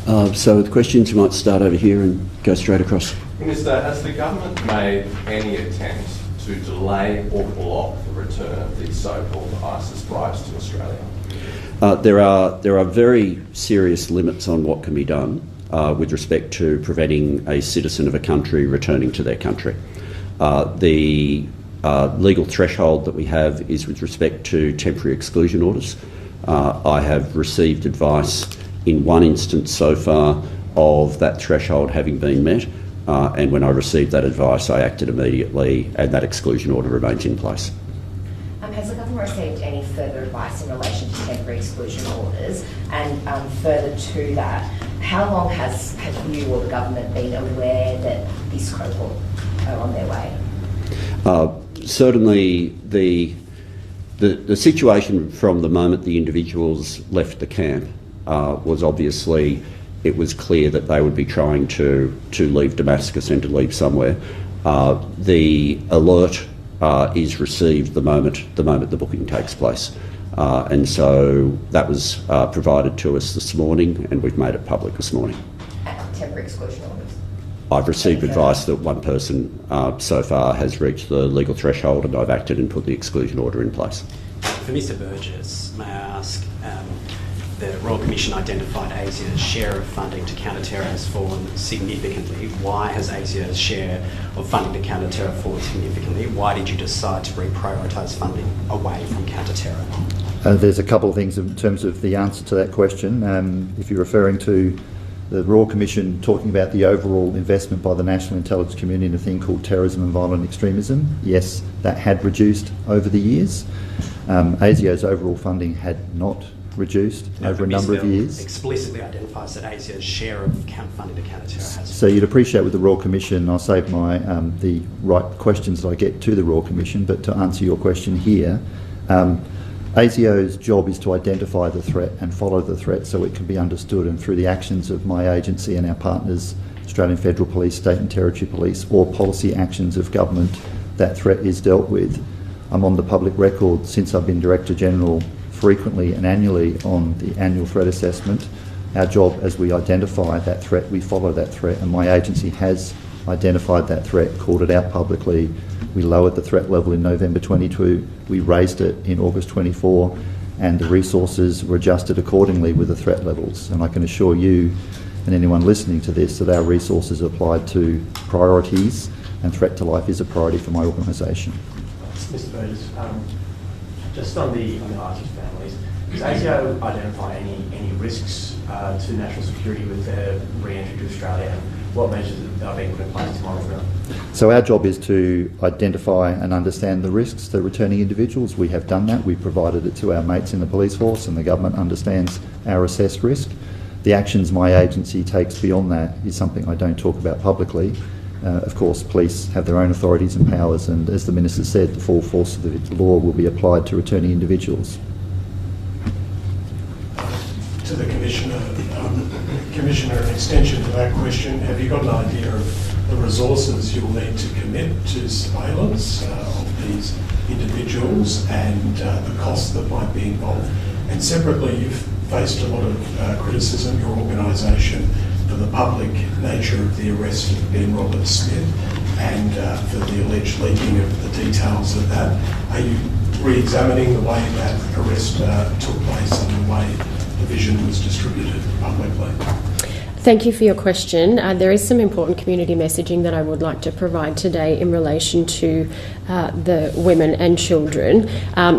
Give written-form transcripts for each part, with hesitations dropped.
So the questions, you might start over here and go straight across. Minister, has the government made any attempt to delay or block the return of these so-called ISIS bribes to Australia? There are very serious limits on what can be done with respect to preventing a citizen of a country returning to their country. The legal threshold that we have is with respect to temporary exclusion orders. I have received advice in one instance so far of that threshold having been met, and when I received that advice I acted immediately and that exclusion order remains in place. Has the government received any further advice in relation to temporary exclusion orders? And further to that, how long have you or the government been aware that this cohort are on their way? Certainly the situation from the moment the individuals left the camp was obviously, it was clear that they would be trying to leave Damascus and to leave somewhere. The alert is received the moment the booking takes place, and so that was provided to us this morning, and we've made it public this morning. Temporary exclusion orders. I've received advice that one person so far has reached the legal threshold, and I've acted and put the exclusion order in place. For Mr Burgess, may I ask, the Royal Commission identified ASIO's share of funding to counter-terror has fallen significantly. Why has ASIO's share of funding to counter-terror fallen significantly? Why did you decide to reprioritise funding away from counter-terror? There's a couple of things in terms of the answer to that question. If you're referring to the Royal Commission talking about the overall investment by the national intelligence community in a thing called terrorism and violent extremism, yes, that had reduced over the years. ASIO's overall funding had not reduced over a number of years. Explicitly identifies that ASIO's share of funding to counter-terror has. So you'd appreciate with the Royal Commission, I'll save my the right questions that I get to the Royal Commission, but to answer your question here, ASIO's job is to identify the threat and follow the threat so it can be understood, and through the actions of my agency and our partners, Australian Federal Police, State and Territory Police, or policy actions of government, that threat is dealt with. I'm on the public record since I've been Director General frequently and annually on the annual threat assessment. Our job, as we identify that threat, we follow that threat, and my agency has identified that threat, called it out publicly. We lowered the threat level in November 22, we raised it in August 24, and the resources were adjusted accordingly with the threat levels. And I can assure you and anyone listening to this that our resources are applied to priorities, and threat to life is a priority for my organisation. Mr Burgess, just on the ISIS families, does ASIO identify any risks to national security with their re-entry to Australia, and what measures are being put in place to monitor them? So our job is to identify and understand the risks to returning individuals. We have done that. We've provided it to our mates in the police force, and the government understands our assessed risk. The actions my agency takes beyond that is something I don't talk about publicly. Of course, police have their own authorities and powers, and as the Minister said, the full force of the law will be applied to returning individuals. To the Commissioner, Commissioner, in extension to that question, have you got an idea of the resources you'll need to commit to surveillance of these individuals and the costs that might be involved? And separately, you've faced a lot of criticism, your organisation, for the public nature of the arrest of Ben Roberts-Smith and for the alleged leaking of the details of that. Are you re-examining the way that arrest took place and the way the vision was distributed publicly? Thank you for your question. There is some important community messaging that I would like to provide today in relation to the women and children.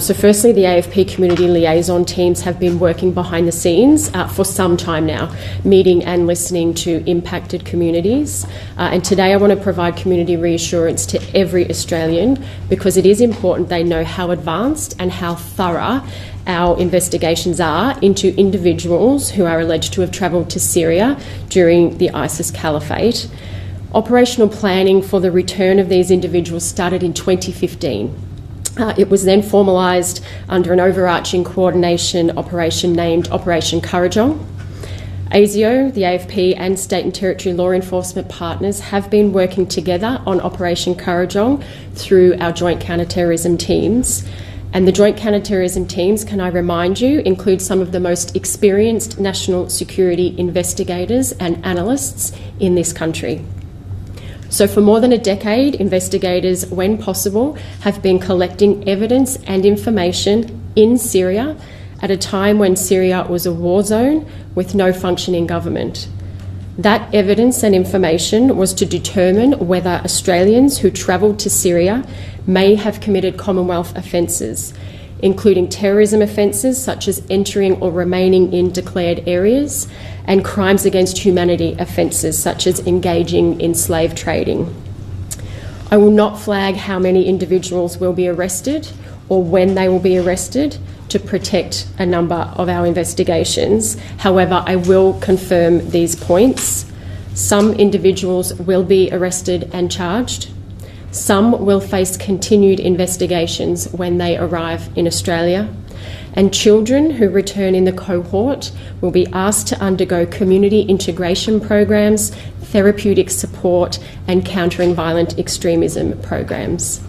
So firstly, the AFP community liaison teams have been working behind the scenes for some time now, meeting and listening to impacted communities. And today I want to provide community reassurance to every Australian, because it is important they know how advanced and how thorough our investigations are into individuals who are alleged to have travelled to Syria during the ISIS caliphate. Operational planning for the return of these individuals started in 2015. It was then formalised under an overarching coordination operation named Operation Kurrajong. ASIO, the AFP and state and territory law enforcement partners have been working together on Operation Kurrajong through our joint counter-terrorism teams. And the Joint Counter-terrorism teams, can I remind you, include some of the most experienced national security investigators and analysts in this country. So for more than a decade, investigators, when possible, have been collecting evidence and information in Syria at a time when Syria was a war zone with no functioning government. That evidence and information was to determine whether Australians who travelled to Syria may have committed Commonwealth offences, including terrorism offences such as entering or remaining in declared areas, and crimes against humanity offences such as engaging in slave trading. I will not flag how many individuals will be arrested or when they will be arrested to protect a number of our investigations. However, I will confirm these points. Some individuals will be arrested and charged. Some will face continued investigations when they arrive in Australia. And children who return in the cohort will be asked to undergo community integration programs, therapeutic support, and countering violent extremism programs.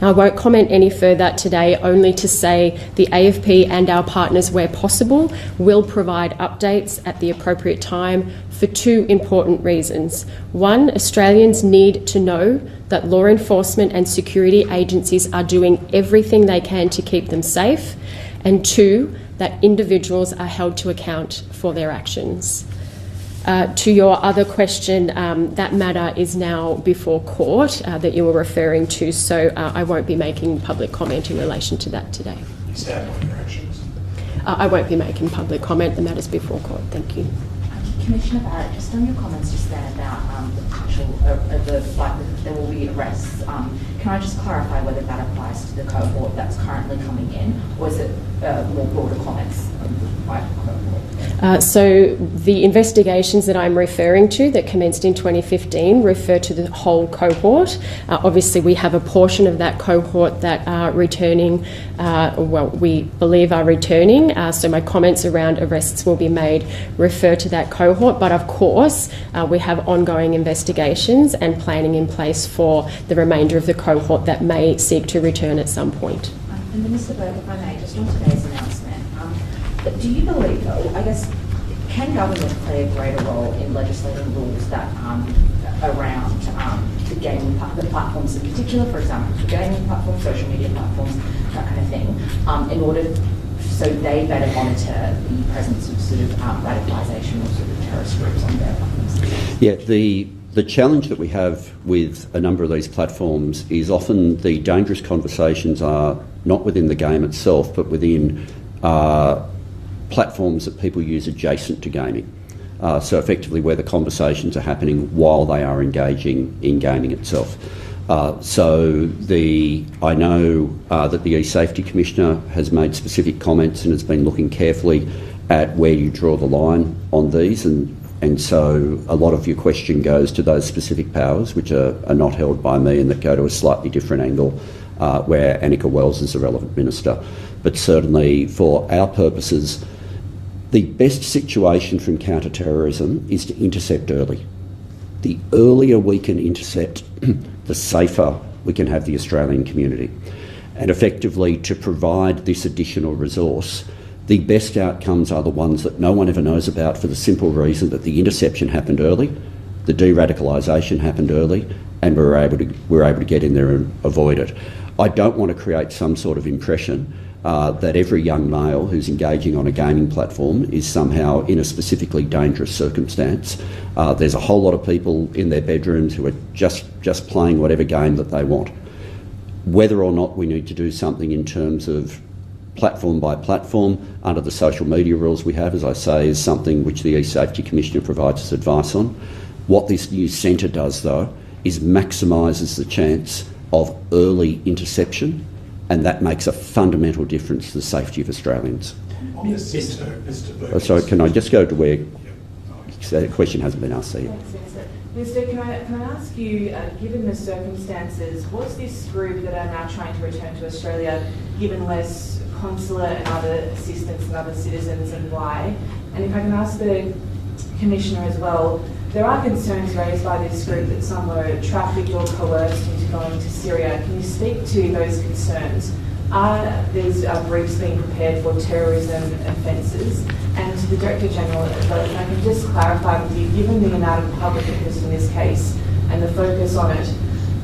Now, I won't comment any further today, only to say the AFP and our partners, where possible, will provide updates at the appropriate time for two important reasons. One, Australians need to know that law enforcement and security agencies are doing everything they can to keep them safe. And two, that individuals are held to account for their actions. To your other question, that matter is now before court that you were referring to, so I won't be making public comment in relation to that today. You stand on your actions? I won't be making public comment. The matter's before court. Thank you. Commissioner Barrett, just on your comments just then about the potential of the fact that there will be arrests, can I just clarify whether that applies to the cohort that's currently coming in, or is it more broader comments by cohort? So the investigations that I'm referring to that commenced in 2015 refer to the whole cohort. Obviously, we have a portion of that cohort that are returning, we believe are returning, so my comments around arrests will be made refer to that cohort, but of course we have ongoing investigations and planning in place for the remainder of the cohort that may seek to return at some point. And Minister Burke, if I may, just on today's announcement, but do you believe, I guess, can government play a greater role in legislating rules that around the gaming, the platforms in particular, for example, the gaming platforms, social media platforms, that kind of thing, in order so they better monitor the presence of sort of radicalisation or sort of terrorist groups on their platforms? Yeah, the challenge that we have with a number of these platforms is often the dangerous conversations are not within the game itself, but within platforms that people use adjacent to gaming. So effectively where the conversations are happening while they are engaging in gaming itself. I know that the E-Safety Commissioner has made specific comments and has been looking carefully at where you draw the line on these, and so a lot of your question goes to those specific powers which are not held by me and that go to a slightly different angle where Annika Wells is the relevant minister. But certainly for our purposes, the best situation from counter-terrorism is to intercept early. The earlier we can intercept, the safer we can have the Australian community. And effectively to provide this additional resource, the best outcomes are the ones that no one ever knows about for the simple reason that the interception happened early, the de-radicalisation happened early, and we're able to get in there and avoid it. I don't want to create some sort of impression that every young male who's engaging on a gaming platform is somehow in a specifically dangerous circumstance. There's a whole lot of people in their bedrooms who are just playing whatever game that they want. Whether or not we need to do something in terms of platform by platform under the social media rules we have, as I say, is something which the E-Safety Commissioner provides us advice on. What this new centre does, though, is maximises the chance of early interception, and that makes a fundamental difference to the safety of Australians. On this centre, Mr. Burke. Sorry, can I just go to where the question hasn't been asked yet? Minister, can I ask you, given the circumstances, was this group that are now trying to return to Australia given less consular and other assistance and other citizens, and why? And if I can ask the Commissioner as well, there are concerns raised by this group that some were trafficked or coerced into going to Syria. Can you speak to those concerns Are these briefs being prepared for terrorism offences? And to the Director General, if I can just clarify with you, given the amount of public interest in this case and the focus on it,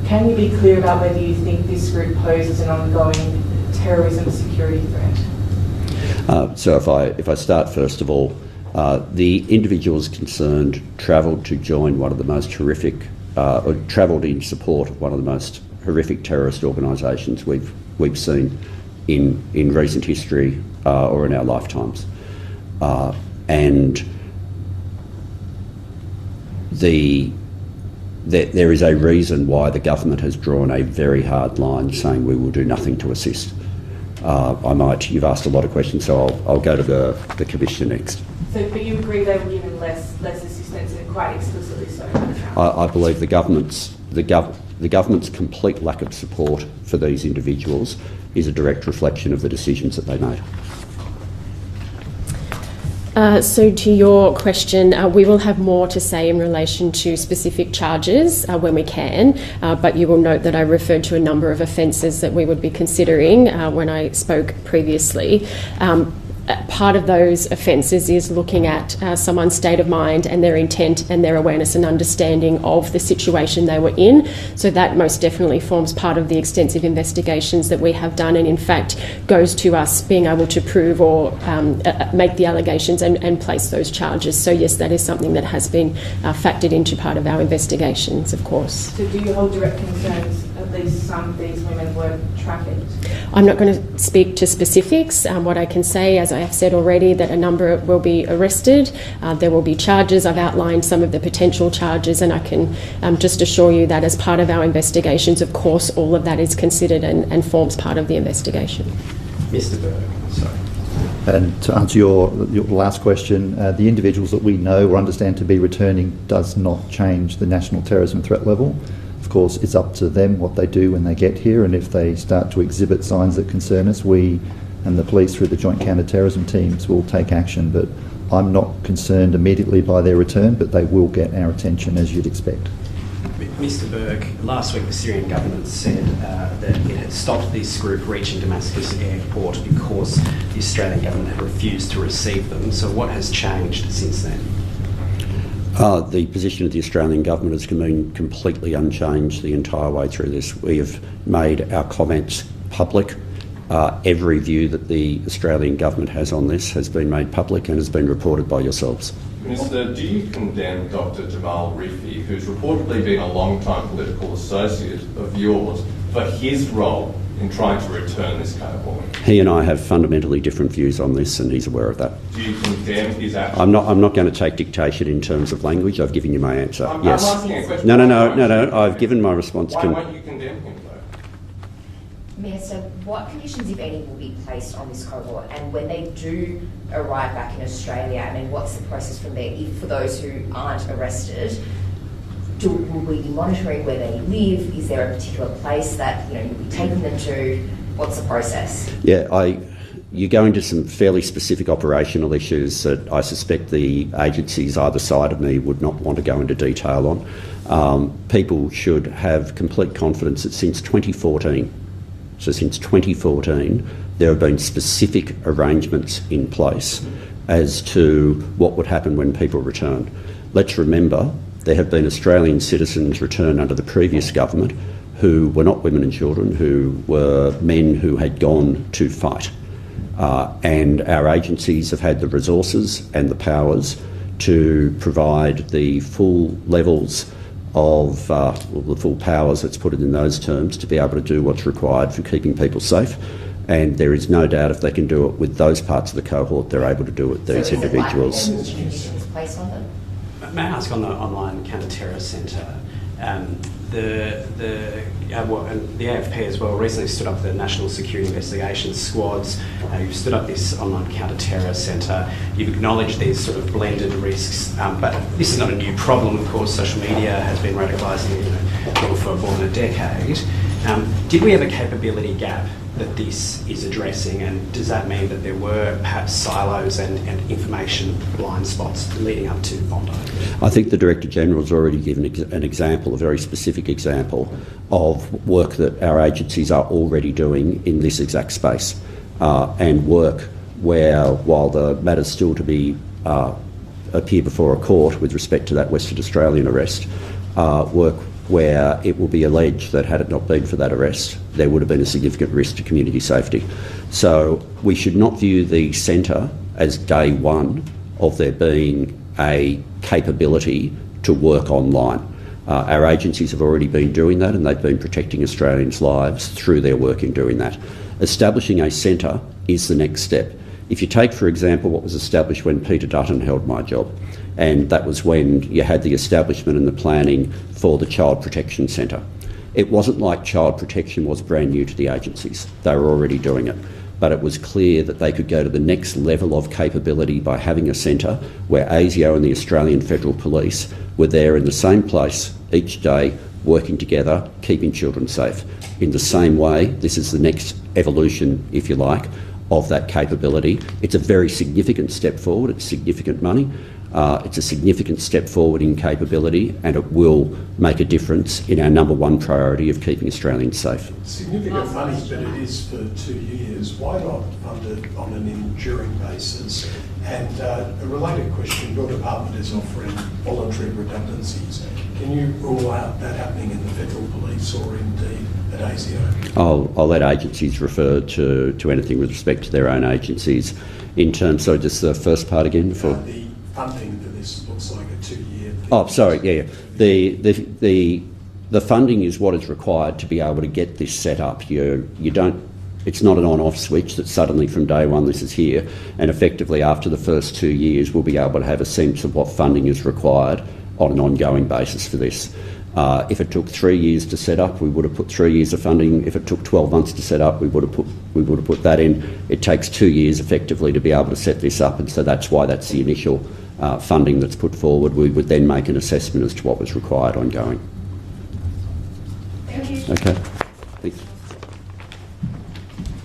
can you be clear about whether you think this group poses an ongoing terrorism security threat? So if I start first of all, the individuals concerned travelled to join one of the most horrific, or travelled in support of one of the most horrific terrorist organisations we've seen in recent history or in our lifetimes, and there is a reason why the government has drawn a very hard line saying we will do nothing to assist. You've asked a lot of questions, so I'll go to the Commissioner next. So, but you agree they were given less assistance, and quite explicitly so? I believe the government's complete lack of support for these individuals is a direct reflection of the decisions that they made. So to your question, we will have more to say in relation to specific charges when we can, but you will note that I referred to a number of offences that we would be considering when I spoke previously. Part of those offences is looking at someone's state of mind and their intent and their awareness and understanding of the situation they were in. So that most definitely forms part of the extensive investigations that we have done, and in fact goes to us being able to prove or make the allegations and place those charges. So yes, that is something that has been factored into part of our investigations, of course. So do you hold direct concerns at least some of these women were trafficked? I'm not going to speak to specifics. What I can say, as I have said already, that a number will be arrested. There will be charges. I've outlined some of the potential charges, and I can just assure you that as part of our investigations, of course, all of that is considered and forms part of the investigation. Mr. Burke, sorry. And to answer your last question, the individuals that we know or understand to be returning does not change the national terrorism threat level. Of course, it's up to them what they do when they get here, and if they start to exhibit signs that concern us, we and the police through the joint counter-terrorism teams will take action. But I'm not concerned immediately by their return, but they will get our attention, as you'd expect. Mr. Burke, last week the Syrian government said that it had stopped this group reaching Damascus airport because the Australian government had refused to receive them. So what has changed since then? The position of the Australian government has been completely unchanged the entire way through this. We have made our comments public. Every view that the Australian government has on this has been made public and has been reported by yourselves. Minister, do you condemn Dr. Jamal Rifi, who's reportedly been a long-time political associate of yours, for his role in trying to return this cohort? He and I have fundamentally different views on this, and he's aware of that. Do you condemn his actions? I'm not going to take dictation in terms of language. I've given you my answer. Yes. I'm asking a question. No. I've given my response. Why won't you condemn him, though? Minister, what conditions, if any, will be placed on this cohort? And when they do arrive back in Australia, I mean, what's the process from there? If, for those who aren't arrested, will we be monitoring where they live? Is there a particular place that you'll be taking them to? What's the process? Yeah, you go into some fairly specific operational issues that I suspect the agencies either side of me would not want to go into detail on. People should have complete confidence that since 2014, there have been specific arrangements in place as to what would happen when people return. Let's remember, there have been Australian citizens return under the previous government who were not women and children, who were men who had gone to fight. And our agencies have had the resources and the powers to provide the full levels of the full powers, let's put it in those terms, to be able to do what's required for keeping people safe. And there is no doubt if they can do it with those parts of the cohort, they're able to do it with these individuals. So is it conditions placed on them? May I ask on the online counter-terror centre, the AFP as well recently stood up the National Security Investigation Squads. You've stood up this online counter-terror centre. You've acknowledged these sort of blended risks, but this is not a new problem. Of course, social media has been radicalising people for more than a decade. Did we have a capability gap that this is addressing, and does that mean that there were perhaps silos and information blind spots leading up to Bondi? I think the Director-General has already given an example, a very specific example, of work that our agencies are already doing in this exact space, and work where, while the matter's still to be appear before a court with respect to that Western Australian arrest, work where it will be alleged that had it not been for that arrest, there would have been a significant risk to community safety. So we should not view the centre as day one of there being a capability to work online. Our agencies have already been doing that, and they've been protecting Australians' lives through their work in doing that. Establishing a centre is the next step. If you take, for example, what was established when Peter Dutton held my job, and that was when you had the establishment and the planning for the Child Protection Centre. It wasn't like child protection was brand new to the agencies. They were already doing it. But it was clear that they could go to the next level of capability by having a centre where ASIO and the Australian Federal Police were there in the same place each day, working together, keeping children safe. In the same way, this is the next evolution, if you like, of that capability. It's a very significant step forward. It's significant money. It's a significant step forward in capability, and it will make a difference in our number one priority of keeping Australians safe. Significant money, but it is for 2 years. Why not fund it on an enduring basis? And a related question, your department is offering voluntary redundancies. Can you rule out that happening in the Federal Police or indeed at ASIO? I'll let agencies refer to anything with respect to their own agencies. In terms, so just the first part again? The funding for this looks like a 2-year thing. Oh, sorry, yeah. The funding is what is required to be able to get this set up. You don't. It's not an on-off switch that suddenly from day one this is here, and effectively after the first 2 years we'll be able to have a sense of what funding is required on an ongoing basis for this. If it took 3 years to set up, we would have put 3 years of funding. If it took 12 months to set up, we would have put that in. It takes 2 years effectively to be able to set this up, and so that's why that's the initial funding that's put forward. We would then make an assessment as to what was required ongoing. Thank you. Okay. Thanks.